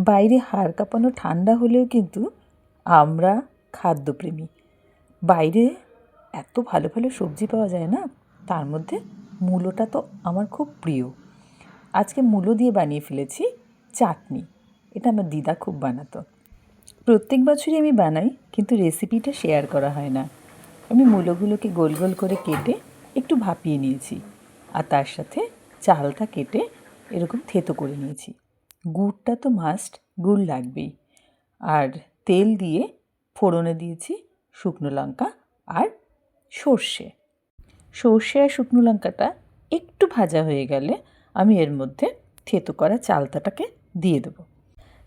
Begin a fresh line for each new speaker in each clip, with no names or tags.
বাইরে হাড় কাঁপানো ঠান্ডা হলেও কিন্তু আমরা খাদ্যপ্রেমী। বাইরে এত ভালো ভালো সবজি পাওয়া যায় না, তার মধ্যে মূলোটা তো আমার খুব প্রিয়। আজকে মূলো দিয়ে বানিয়ে ফেলেছি চাটনি। এটা আমার দিদা খুব বানাতো। প্রত্যেক বছরই আমি বানাই, কিন্তু রেসিপিটা শেয়ার করা হয় না। আমি মূলোগুলোকে গোল গোল করে কেটে একটু ভাপিয়ে নিয়েছি, আর তার সাথে চালটা কেটে এরকম থেতো করে নিয়েছি। গুড়টা তো মাস্ট, গুড় লাগবেই। আর তেল দিয়ে ফোড়নে দিয়েছি শুকনো লঙ্কা আর সর্ষে। সর্ষে আর শুকনো লঙ্কাটা একটু ভাজা হয়ে গেলে আমি এর মধ্যে থেতো করা চালতাটাকে দিয়ে দেবো।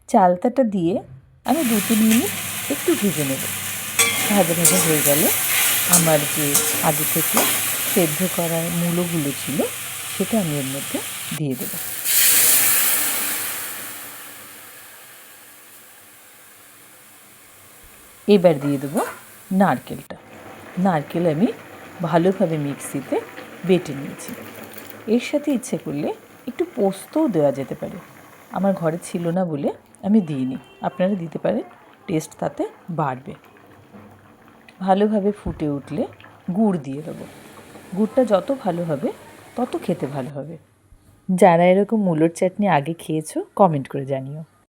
চালতাটা দিয়ে আমি 2-3 মিনিট একটু ভেজে নেব। ভাজা ভাজা হয়ে গেলে আমার যে আগে থেকে সেদ্ধ করা মূলোগুলো ছিল সেটা আমি এর মধ্যে দিয়ে দেবো। এবার দিয়ে দেবো নারকেলটা। নারকেল আমি ভালোভাবে মিক্সিতে বেটে নিয়েছি। এর সাথে ইচ্ছে করলে একটু পোস্তও দেওয়া যেতে পারে। আমার ঘরে ছিল না বলে আমি দিইনি, আপনারা দিতে পারেন, টেস্ট তাতে বাড়বে। ভালোভাবে ফুটে উঠলে গুড় দিয়ে দেবো। গুড়টা যত ভালো হবে তত খেতে ভালো হবে। যারা এরকম মূলোর চাটনি আগে খেয়েছো কমেন্ট করে জানিও।